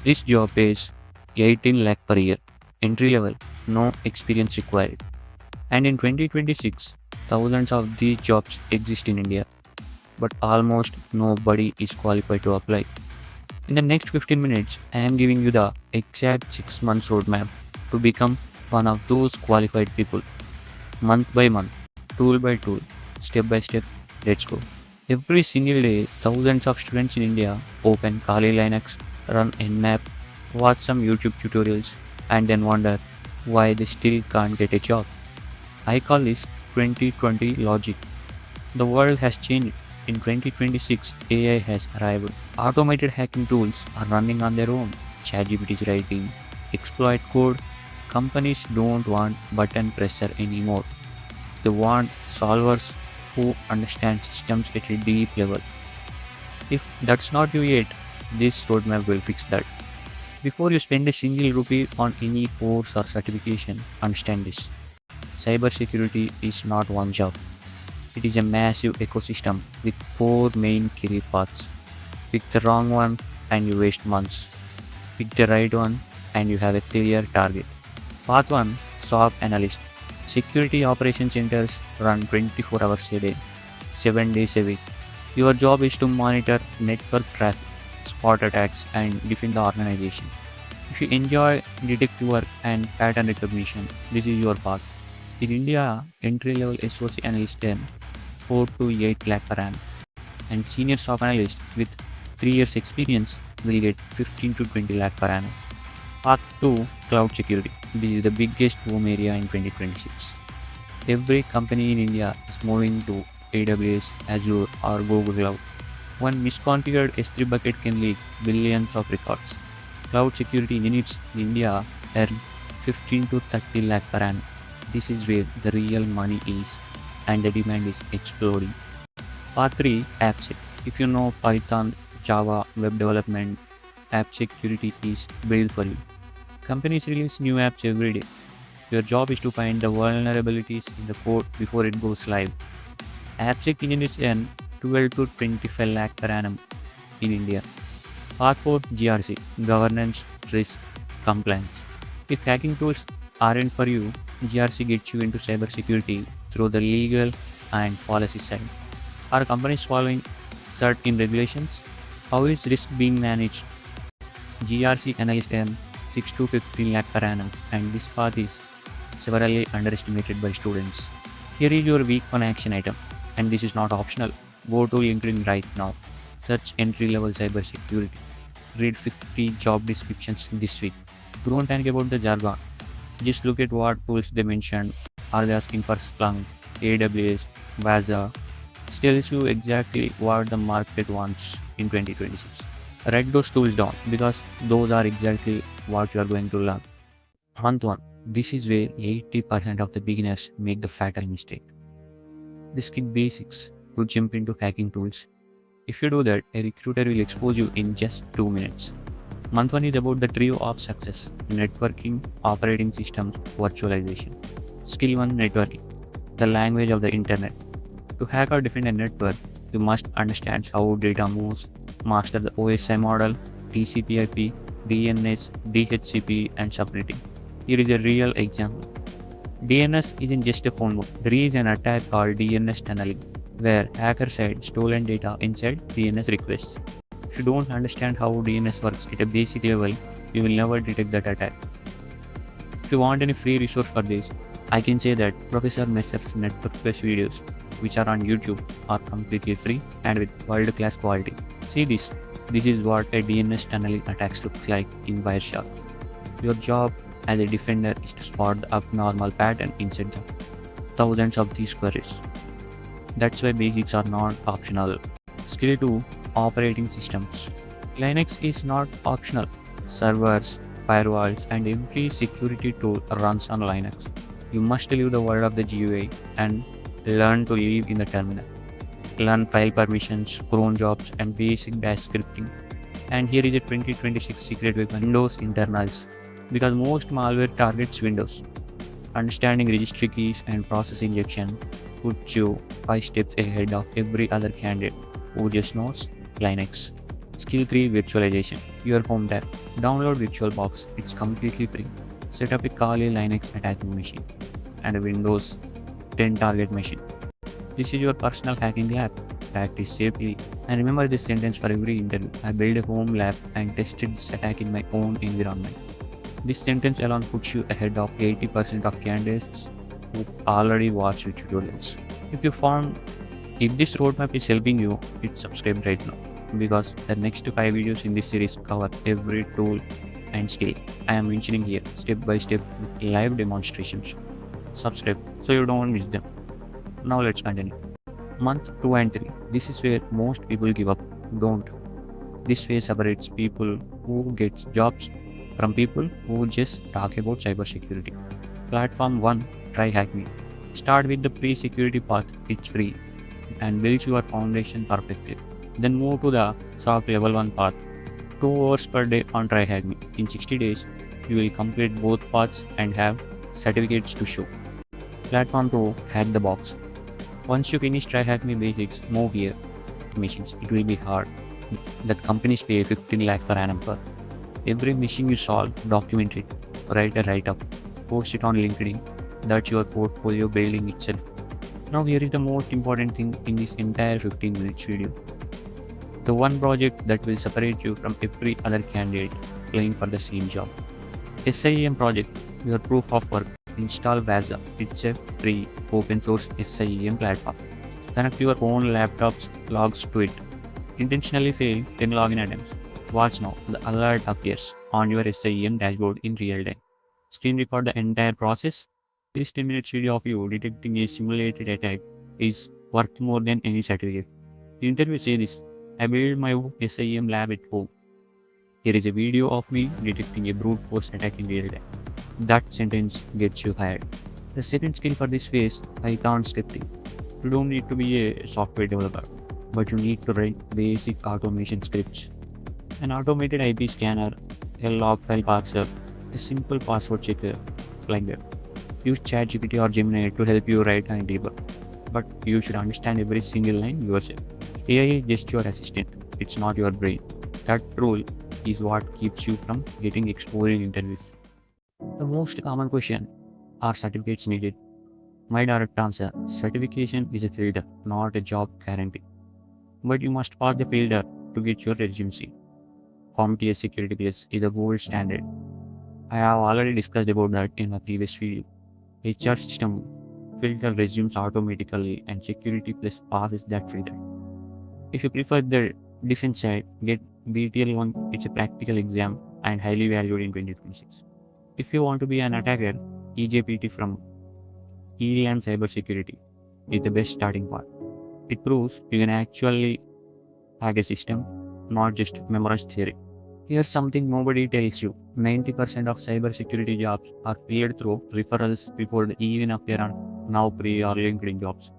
This job pays 18 lakh per year. Entry level, no experience required. And in 2026, thousands of these jobs exist in India, but almost nobody is qualified to apply. In the next 15 minutes, I am giving you the exact 6 months roadmap to become one of those qualified people. Month by month, tool by tool, step by step. Let's go. Every single day, thousands of students in India open Kali Linux, run Nmap, watch some YouTube tutorials, and then wonder why they still can't get a job. I call this 2020 logic. The world has changed. In 2026, AI has arrived. Automated hacking tools are running on their own. ChatGPT is writing exploit code. Companies don't want button presser anymore. They want solvers who understand systems at a deep level. If that's not you yet, this roadmap will fix that. Before you spend a single rupee on any course or certification, understand this. Cybersecurity is not one job. It is a massive ecosystem with four main career paths. Pick the wrong one and you waste months. Pick the right one and you have a clear target. Path 1, SOC Analyst. Security Operation Centers run 24 hours a day, 7 days a week. Your job is to monitor network traffic, spot attacks, and defend the organization. If you enjoy detective work and pattern recognition, this is your path. In India, entry-level SOC analyst earn 4 to 8 lakh per annum, and senior SOC analyst with 3 years experience will get 15 to 20 lakh per annum. Path 2, Cloud Security. This is the biggest boom area in 2026. Every company in India is moving to AWS, Azure, or Google Cloud. One misconfigured S3 bucket can leak billions of records. Cloud security engineers in India earn 15 to 30 lakh per annum. This is where the real money is, and the demand is exploding. Part 3, AppSec. If you know Python, Java, web development, app security is built for you. Companies release new apps every day. Your job is to find the vulnerabilities in the code before it goes live. AppSec engineers earn 12 to 25 lakh per annum in India. Part 4, GRC, Governance, Risk, Compliance. If hacking tools aren't for you, GRC gets you into cybersecurity through the legal and policy side. Are companies following certain regulations? How is risk being managed? GRC analysts earn 6 to 15 lakh per annum, and this path is severely underestimated by students. Here is your week 1 action item, and this is not optional. Go to LinkedIn right now. Search entry level cybersecurity. Read 50 job descriptions this week. Don't panic about the jargon. Just look at what tools they mentioned. Are they asking for Splunk, AWS, Baza? Tells you exactly what the market wants in 2026. Write those tools down because those are exactly what you are going to learn. Month 1. This is where 80% of the beginners make the fatal mistake. They skip basics to jump into hacking tools. If you do that, a recruiter will expose you in just 2 minutes. Month 1 is about the trio of success: networking, operating systems, virtualization. Skill 1, networking, the language of the internet. To hack or defend a network, you must understand how data moves, master the OSI model, TCP/IP, DNS, DHCP, and subnetting. Here is a real example. DNS isn't just a phone book. There is an attack called DNS tunneling, where hackers hide stolen data inside DNS requests. If you don't understand how DNS works at a basic level, you will never detect that attack. If you want any free resource for this, I can say that Professor Messer's Network Plus videos, which are on YouTube, are completely free and with world-class quality. See this. This is what a DNS tunneling attack looks like in Wireshark. Your job as a defender is to spot the abnormal pattern inside the thousands of these queries. That's why basics are not optional. Skill 2, operating systems. Linux is not optional. Servers, firewalls, and every security tool runs on Linux. You must leave the world of the GUI and learn to live in the terminal. Learn file permissions, cron jobs, and basic bash scripting. And here is a 2026 secret weapon: Windows internals. Because most malware targets Windows. Understanding registry keys and process injection puts you 5 steps ahead of every other candidate who just knows Linux. Skill 3 Virtualization. Your home tab. Download VirtualBox. It's completely free. Set up a Kali Linux attachment machine and a Windows 10 target machine. This is your personal hacking lab. Practice safely. And remember this sentence for every interview. I built a home lab and tested this attack in my own environment. This sentence alone puts you ahead of 80% of candidates who already watched tutorials. If this roadmap is helping you, hit subscribe right now because the next 5 videos in this series cover every tool and skill I am mentioning here step by step with live demonstrations. Subscribe so you don't miss them. Now let's continue. Month 2 and 3. This is where most people give up. Don't. This phase separates people who get jobs from people who just talk about cybersecurity. Platform 1. Try HackMe. Start with the pre-security path. It's free and builds your foundation perfectly. Then move to the SOC level 1 path. 2 hours per day on Try HackMe. In 60 days, you will complete both paths and have certificates to show. Platform 2. Hack the box. Once you finish Try HackMe basics, move here. Machines. It will be hard. That companies pay 15 lakh per annum for. Every mission you solve, document it. Write a write-up. Post it on LinkedIn. That's your portfolio building itself. Now here is the most important thing in this entire 15 minutes video. The one project that will separate you from every other candidate playing for the same job. SIEM project, your proof of work. Install Vaza. It's a free open source SIEM platform. Connect your own laptop's logs to it. Intentionally fail 10 login attempts. Watch now, the alert appears on your SIEM dashboard in real time. Screen record the entire process. This 10 minutes video of you detecting a simulated attack is worth more than any certificate. The interview say this, I built my SIEM lab at home. Here is a video of me detecting a brute force attack in real time. That sentence gets you hired. The second skill for this phase, Python scripting. You don't need to be a software developer, but you need to write basic automation scripts. An automated IP scanner, a log file parser, a simple password checker, like that. Use ChatGPT or Gemini to help you write and debug. But you should understand every single line yourself. AI is just your assistant, it's not your brain. That rule is what keeps you from getting exposed in interviews. The most common question, are certificates needed? My direct answer, certification is a filter, not a job guarantee. But you must pass the filter to get your resume. CompTIA Security Plus is a gold standard. I have already discussed about that in my previous video. HR system filters resumes automatically and Security Plus passes that filter. If you prefer the defense side, get BTL1. It's a practical exam and highly valued in 2026. If you want to be an attacker, EJPT from ELAN Cybersecurity is the best starting point. It proves you can actually hack a system, not just memorize theory. Here's something nobody tells you. 90% of cybersecurity jobs are cleared through referrals before they even appear on Naukri or LinkedIn jobs.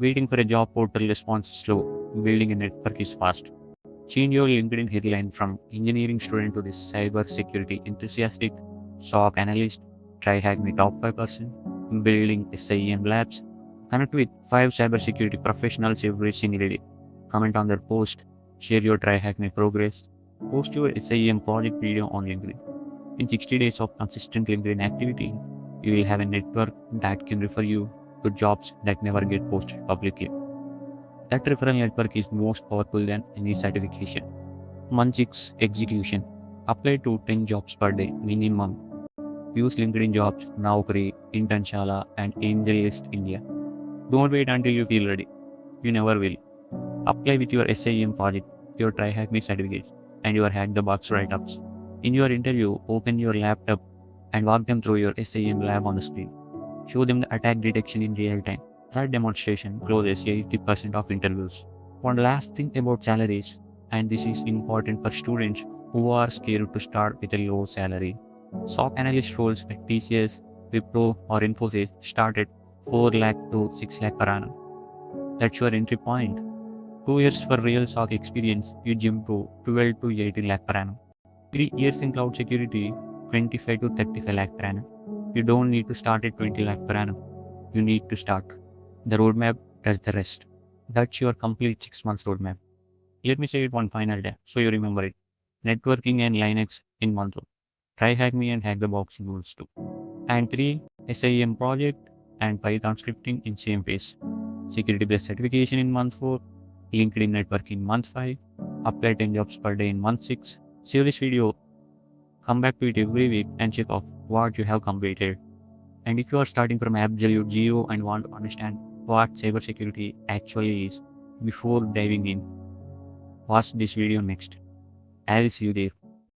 Waiting for a job portal response is slow. Building a network is fast. Change your LinkedIn headline from engineering student to this cybersecurity enthusiastic, SOC analyst, try hack me top 5%, building SIEM labs. Connect with 5 cybersecurity professionals every single day. Comment on their post, share your try hack me progress, post your SIEM project video on LinkedIn. In 60 days of consistent LinkedIn activity, you will have a network that can refer you to jobs that never get posted publicly. That referral network is most powerful than any certification. Month 6 Execution. Apply to 10 jobs per day minimum. Use LinkedIn Jobs, Naukri, Internshala, and AngelList India. Don't wait until you feel ready. You never will. Apply with your SIEM project, your TryHackMe certificates, and your Hack the Box write-ups. In your interview, open your laptop and walk them through your SIEM lab on the screen. Show them the attack detection in real time. That demonstration closes 80% of interviews. One last thing about salaries, and this is important for students who are scared to start with a low salary. SOC analyst roles at TCS, Wipro, or Infosys start at 4 lakh to 6 lakh per annum. That's your entry point. 2 years for real SOC experience, you jump to 12 to 18 lakh per annum. 3 years in cloud security, 25 to 35 lakh per annum. You don't need to start at 20 lakh per annum. You need to start. The roadmap does the rest. That's your complete 6 months roadmap. Let me say it one final day so you remember it. Networking and Linux in month 2. Try Hack Me and Hack the Box in months 2. And 3. SIEM project and Python scripting in same pace. Security Plus certification in month 4. LinkedIn network in month 5. Apply 10 jobs per day in month 6. Save this video, come back to it every week and check off what you have completed. And if you are starting from absolute zero and want to understand what cybersecurity actually is before diving in, watch this video next. I'll see you there.